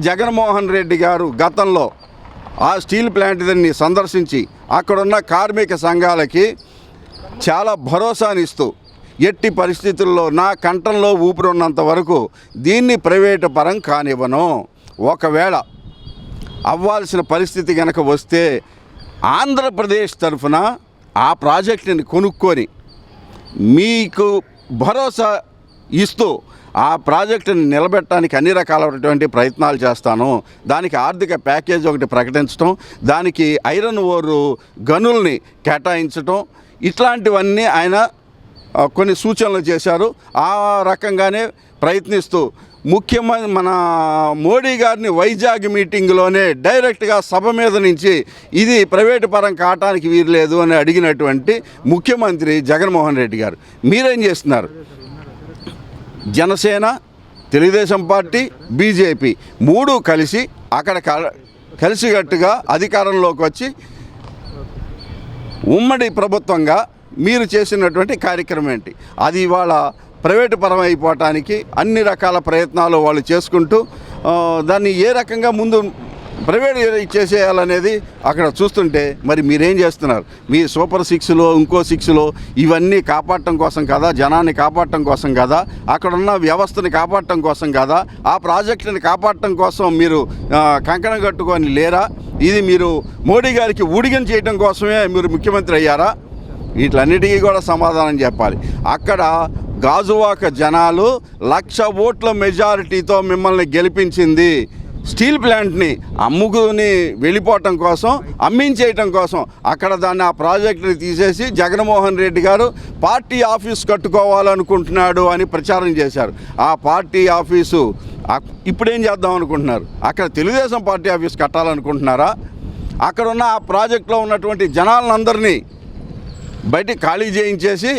జగన్మోహన్ రెడ్డి గారు గతంలో ఆ స్టీల్ ప్లాంట్ని సందర్శించి అక్కడున్న కార్మిక సంఘాలకి చాలా భరోసానిస్తూ ఎట్టి పరిస్థితుల్లో నా కంఠంలో ఊపిరి ఉన్నంత వరకు దీన్ని ప్రైవేటు పరం కానివ్వను, ఒకవేళ అవ్వాల్సిన పరిస్థితి కనుక వస్తే ఆంధ్రప్రదేశ్ తరఫున ఆ ప్రాజెక్టుని కొనుక్కొని మీకు భరోసా ఇస్తూ ఆ ప్రాజెక్టుని నిలబెట్టడానికి అన్ని రకాలైనటువంటి ప్రయత్నాలు చేస్తాను. దానికి ఆర్థిక ప్యాకేజ్ ఒకటి ప్రకటించడం, దానికి ఐరన్ ఓరు గనుల్ని కేటాయించడం, ఇట్లాంటివన్నీ ఆయన కొన్ని సూచనలు చేశారు. ఆ రకంగానే ప్రయత్నిస్తూ ముఖ్యమంత్రి మన మోడీ గారిని వైజాగ్ మీటింగ్లోనే డైరెక్ట్గా సభ మీద నుంచి ఇది ప్రైవేటు పరం కావటానికి వీరలేదు అని అడిగినటువంటి ముఖ్యమంత్రి జగన్మోహన్ రెడ్డి గారు మీరేం చేస్తున్నారు? జనసేన, తెలుగుదేశం పార్టీ, బీజేపీ మూడు కలిసి అక్కడ కలిసికట్టుగా అధికారంలోకి వచ్చి ఉమ్మడి ప్రభుత్వంగా మీరు చేసినటువంటి కార్యక్రమం ఏంటి? అది ఇవాళ ప్రైవేటు పరం అయిపోవటానికి అన్ని రకాల ప్రయత్నాలు వాళ్ళు చేసుకుంటూ దాన్ని ఏ రకంగా ముందు ప్రైవేట్ చేసేయాలనేది అక్కడ చూస్తుంటే మరి మీరేం చేస్తున్నారు? మీ సూపర్ సిక్స్లో ఇంకో సిక్స్లో ఇవన్నీ కాపాడటం కోసం కదా, జనాన్ని కాపాడటం కోసం కదా, అక్కడున్న వ్యవస్థని కాపాడటం కోసం కదా, ఆ ప్రాజెక్టుని కాపాడటం కోసం మీరు కంకణం కట్టుకొని లేరా? ఇది మీరు మోడీ గారికి ఊడిగం చేయడం కోసమే మీరు ముఖ్యమంత్రి అయ్యారా? వీటిలన్నిటికీ కూడా సమాధానం చెప్పాలి. అక్కడ గాజువాక జనాలు 1,00,000 ఓట్ల మెజారిటీతో మిమ్మల్ని గెలిపించింది స్టీల్ ప్లాంట్ని అమ్ముకుని వెళ్ళిపోవటం కోసం, అమ్మించేయటం కోసం. అక్కడ దాన్ని ఆ ప్రాజెక్టుని తీసేసి జగన్మోహన్ రెడ్డి గారు పార్టీ ఆఫీస్ కట్టుకోవాలనుకుంటున్నాడు అని ప్రచారం చేశారు. ఆ పార్టీ ఆఫీసు ఇప్పుడేం చేద్దాం అనుకుంటున్నారు? అక్కడ తెలుగుదేశం పార్టీ ఆఫీస్ కట్టాలనుకుంటున్నారా? అక్కడ ఉన్న ఆ ప్రాజెక్టులో ఉన్నటువంటి జనాలందరినీ బయటికి ఖాళీ చేయించేసి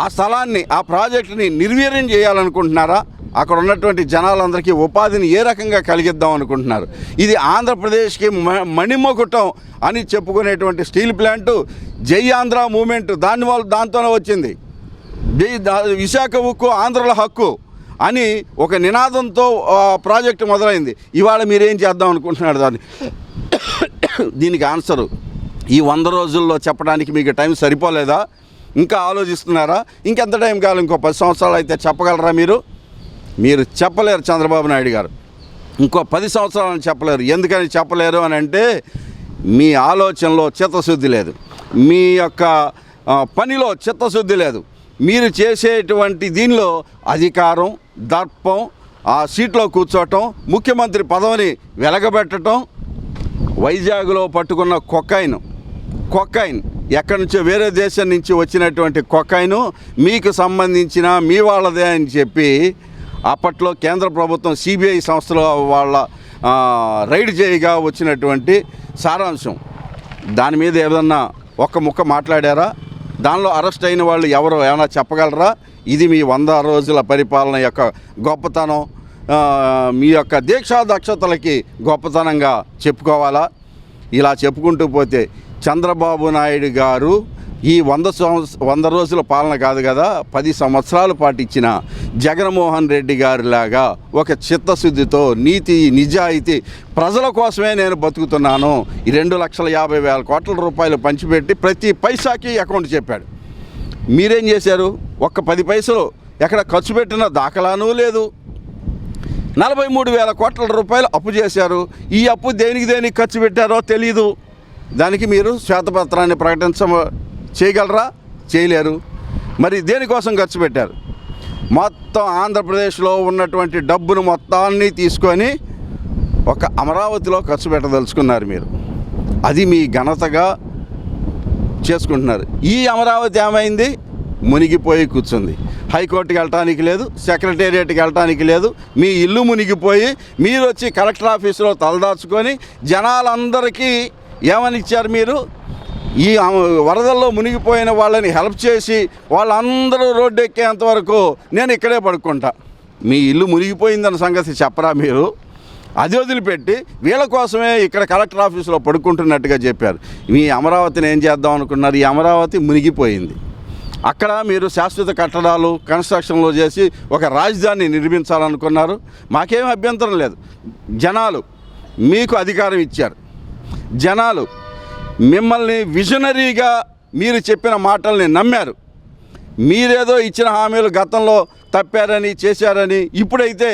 ఆ స్థలాన్ని, ఆ ప్రాజెక్టుని నిర్వీర్యం చేయాలనుకుంటున్నారా? అక్కడ ఉన్నటువంటి జనాలందరికీ ఉపాధిని ఏ రకంగా కలిగిద్దాం అనుకుంటున్నారు? ఇది ఆంధ్రప్రదేశ్కి మణిమకుటం అని చెప్పుకునేటువంటి స్టీల్ ప్లాంటు జై ఆంధ్ర మూమెంట్ దాంతోనే వచ్చింది. విశాఖ ఉక్కు ఆంధ్రుల హక్కు అని ఒక నినాదంతో ప్రాజెక్టు మొదలైంది. ఇవాళ మీరేం చేద్దాం అనుకుంటున్నారు దాన్ని? దీనికి ఆన్సరు ఈ 100 రోజుల్లో చెప్పడానికి మీకు టైం సరిపోలేదా? ఇంకా ఆలోచిస్తున్నారా? ఇంకెంత టైం కావాలి? ఇంకో 10 సంవత్సరాలు అయితే చెప్పగలరా? మీరు చెప్పలేరు. చంద్రబాబు నాయుడు గారు ఇంకో 10 సంవత్సరాలని చెప్పలేరు. ఎందుకని చెప్పలేరు అని అంటే మీ ఆలోచనలో చిత్తశుద్ధి లేదు, మీ యొక్క పనిలో చిత్తశుద్ధి లేదు. మీరు చేసేటువంటి దీనిలో అధికారం, దర్పం, ఆ సీట్లో కూర్చోవటం, ముఖ్యమంత్రి పదవిని వెలగబెట్టడం, వైజాగ్లో పట్టుకున్న కొకైన్ ఎక్కడి నుంచో వేరే దేశం నుంచి వచ్చినటువంటి కొకైను మీకు సంబంధించిన మీ వాళ్ళదే అని చెప్పి అప్పట్లో కేంద్ర ప్రభుత్వం సిబిఐ సంస్థలో వాళ్ళ రైడ్ చేయగా వచ్చినటువంటి సారాంశం. దాని మీద ఏదన్నా ఒక్క ముక్క మాట్లాడారా? దానిలో అరెస్ట్ అయిన వాళ్ళు ఎవరో ఏమైనా చెప్పగలరా? ఇది మీ 100 రోజుల పరిపాలన యొక్క గొప్పతనం, మీ యొక్క దీక్షా దక్షతలకి గొప్పతనంగా చెప్పుకోవాలా? ఇలా చెప్పుకుంటూ పోతే చంద్రబాబు నాయుడు గారు ఈ 100 రోజుల పాలన కాదు కదా, 10 సంవత్సరాల పాటు ఇచ్చిన జగన్మోహన్ రెడ్డి గారిలాగా ఒక చిత్తశుద్ధితో, నీతి నిజాయితీ, ప్రజల కోసమే నేను బతుకుతున్నాను, ఈ 2,50,000 కోట్ల రూపాయలు పంచిపెట్టి ప్రతి పైసాకి అకౌంట్ చెప్పాడు. మీరేం చేశారు? ఒక్క 10 పైసలు ఎక్కడ ఖర్చు పెట్టిన దాఖలానూ లేదు. 43,000 కోట్ల రూపాయలు అప్పు చేశారు. ఈ అప్పు దేనికి ఖర్చు పెట్టారో తెలీదు. దానికి మీరు శ్వేతపత్రాన్ని చేయగలరా? చేయలేరు. మరి దేనికోసం ఖర్చు పెట్టారు? మొత్తం ఆంధ్రప్రదేశ్లో ఉన్నటువంటి డబ్బును మొత్తాన్ని తీసుకొని ఒక అమరావతిలో ఖర్చు పెట్టదలుచుకున్నారు మీరు. అది మీ ఘనతగా చేసుకుంటున్నారు. ఈ అమరావతి ఏమైంది? మునిగిపోయి కూర్చుంది. హైకోర్టుకి వెళ్ళటానికి లేదు, సెక్రటేరియట్కి వెళ్ళటానికి లేదు. మీ ఇల్లు మునిగిపోయి మీరు వచ్చి కలెక్టర్ ఆఫీసులో తలదాచుకొని జనాలందరికీ ఏమని ఇచ్చారు? మీరు ఈ వరదల్లో మునిగిపోయిన వాళ్ళని హెల్ప్ చేసి వాళ్ళందరూ రోడ్డు ఎక్కేంత వరకు నేను ఇక్కడే పడుకుంటా. మీ ఇల్లు మునిగిపోయిందన్న సంగతి చెప్పరా మీరు? అది వదిలిపెట్టి వీళ్ళ కోసమే ఇక్కడ కలెక్టర్ ఆఫీసులో పడుకుంటున్నట్టుగా చెప్పారు. మీ అమరావతిని ఏం చేద్దాం అనుకున్నారు? ఈ అమరావతి మునిగిపోయింది. అక్కడ మీరు శాశ్వత కట్టడాలు కన్స్ట్రక్షన్లు చేసి ఒక రాజధాని నిర్మించాలనుకున్నారు. మాకేం అభ్యంతరం లేదు. జనాలు మీకు అధికారం ఇచ్చారు. జనాలు మిమ్మల్ని విజనరీగా మీరు చెప్పిన మాటల్ని నమ్మారు. మీరేదో ఇచ్చిన హామీలు గతంలో తప్పారని చేశారని ఇప్పుడైతే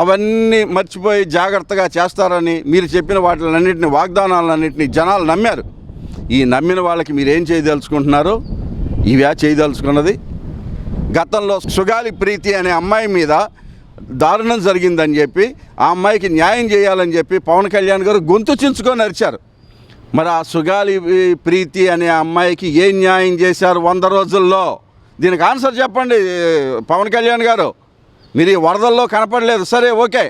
అవన్నీ మర్చిపోయి జాగ్రత్తగా చేస్తారని మీరు చెప్పిన వాటిలన్నింటినీ వాగ్దానాలన్నింటినీ జనాలు నమ్మారు. ఈ నమ్మిన వాళ్ళకి మీరేం చేయదలుచుకుంటున్నారు? ఇవే చేయదలుచుకున్నది. గతంలో సుగాలి ప్రీతి అనే అమ్మాయి మీద దారుణం జరిగిందని చెప్పి ఆ అమ్మాయికి న్యాయం చేయాలని చెప్పి పవన్ కళ్యాణ్ గారు గొంతు చించుకొని అరిచారు. మరి ఆ సుగాలి ప్రీతి అనే అమ్మాయికి ఏం న్యాయం చేశారు 100 రోజుల్లో? దీనికి ఆన్సర్ చెప్పండి పవన్ కళ్యాణ్ గారు. మీరు ఈ వరదల్లో కనపడలేదు, సరే ఓకే,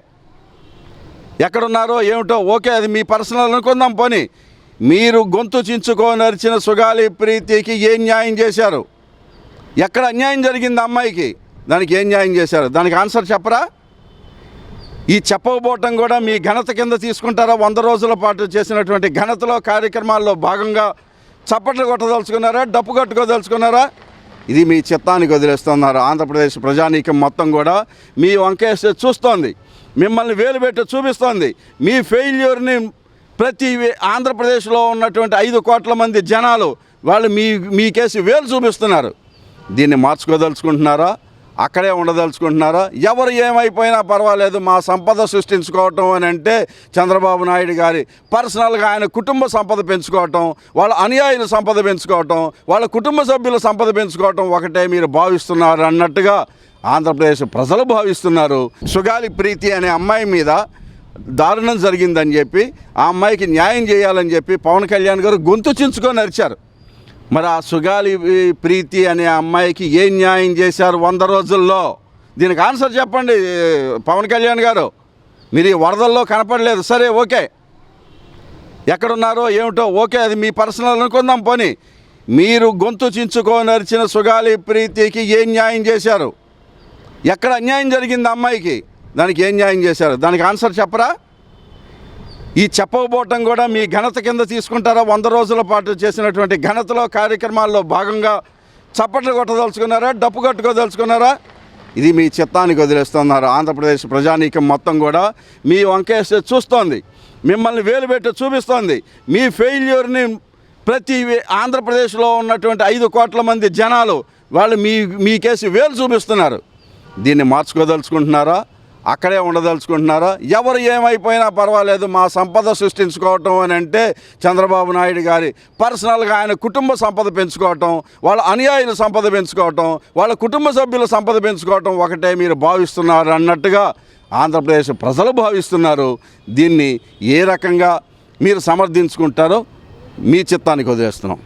ఎక్కడున్నారో ఏమిటో ఓకే, అది మీ పర్సనల్ అనుకుందాం. పోనీ మీరు గొంతు చించుకొని అరిచిన సుగాలి ప్రీతికి ఏం న్యాయం చేశారు? ఎక్కడ అన్యాయం జరిగింది అమ్మాయికి? దానికి ఏం న్యాయం చేశారు? దానికి ఆన్సర్ చెప్పరా? ఈ చెప్పకపోవటం కూడా మీ ఘనత కింద తీసుకుంటారా? 100 రోజుల పాటు చేసినటువంటి ఘనతలో కార్యక్రమాల్లో భాగంగా చప్పట్లు కొట్టదలుచుకున్నారా? డప్పు కట్టుకోదలుచుకున్నారా? ఇది మీ చిత్తానికి వదిలేస్తున్నారు. ఆంధ్రప్రదేశ్ ప్రజానీకం మొత్తం కూడా మీ వంకేసి చూస్తోంది, మిమ్మల్ని వేలు పెట్టి చూపిస్తోంది. మీ ఫెయిల్యూర్ని ప్రతి ఆంధ్రప్రదేశ్లో ఉన్నటువంటి 5 కోట్ల మంది జనాలు వాళ్ళు మీకేసి వేలు చూపిస్తున్నారు. దీన్ని మార్చుకోదలుచుకుంటున్నారా? అక్కడే ఉండదలుచుకుంటున్నారా? ఎవరు ఏమైపోయినా పర్వాలేదు, మా సంపద సృష్టించుకోవటం అని అంటే చంద్రబాబు నాయుడు గారి పర్సనల్గా ఆయన కుటుంబ సంపద పెంచుకోవటం, వాళ్ళ అనుయాయుల సంపద పెంచుకోవటం, వాళ్ళ కుటుంబ సభ్యుల సంపద పెంచుకోవటం ఒకటే మీరు భావిస్తున్నారు అన్నట్టుగా ఆంధ్రప్రదేశ్ ప్రజలు భావిస్తున్నారు. సుగాలి ప్రీతి అనే అమ్మాయి మీద దారుణం జరిగిందని చెప్పి ఆ అమ్మాయికి న్యాయం చేయాలని చెప్పి పవన్ కళ్యాణ్ గారు గొంతు చించుకొని అరిచారు. మరి ఆ సుగాలి ప్రీతి అనే అమ్మాయికి ఏం న్యాయం చేశారు 100 రోజుల్లో? దీనికి ఆన్సర్ చెప్పండి పవన్ కళ్యాణ్ గారు. మీరు ఈ వరదల్లో కనపడలేదు, సరే ఓకే, ఎక్కడున్నారో ఏమిటో ఓకే, అది మీ పర్సనల్ అనుకుందాం. పోనీ మీరు గొంతు చించుకొని అరిచిన సుగాలి ప్రీతికి ఏం న్యాయం చేశారు? ఎక్కడ అన్యాయం జరిగింది అమ్మాయికి? దానికి ఏం న్యాయం చేశారు? దానికి ఆన్సర్ చెప్పరా? ఈ చెప్పకపోవటం కూడా మీ ఘనత కింద తీసుకుంటారా? 100 రోజుల పాటు చేసినటువంటి ఘనతలో కార్యక్రమాల్లో భాగంగా చప్పట్లు కొట్టదలుచుకున్నారా? డప్పు కట్టుకోదలుచుకున్నారా? ఇది మీ చిత్తానికి వదిలేస్తున్నారు. ఆంధ్రప్రదేశ్ ప్రజానీకం మొత్తం కూడా మీ వంకేసి చూస్తోంది, మిమ్మల్ని వేలు పెట్టి చూపిస్తోంది. మీ ఫెయిల్యూర్ని ప్రతి ఆంధ్రప్రదేశ్లో ఉన్నటువంటి 5 కోట్ల మంది జనాలు వాళ్ళు మీకేసి వేలు చూపిస్తున్నారు. దీన్ని మార్చుకోదలుచుకుంటున్నారా? అక్కడే ఉండదలుచుకుంటున్నారా? ఎవరు ఏమైపోయినా పర్వాలేదు, మా సంపద సృష్టించుకోవటం అని అంటే చంద్రబాబు నాయుడు గారి పర్సనల్గా ఆయన కుటుంబ సంపద పెంచుకోవటం, వాళ్ళ అనుయాయుల సంపద పెంచుకోవటం, వాళ్ళ కుటుంబ సభ్యుల సంపద పెంచుకోవటం ఒకటే మీరు భావిస్తున్నారు అన్నట్టుగా ఆంధ్రప్రదేశ్ ప్రజలు భావిస్తున్నారు. దీన్ని ఏ రకంగా మీరు సమర్థించుకుంటారో మీ చిత్తానికి వదిలేస్తున్నాం.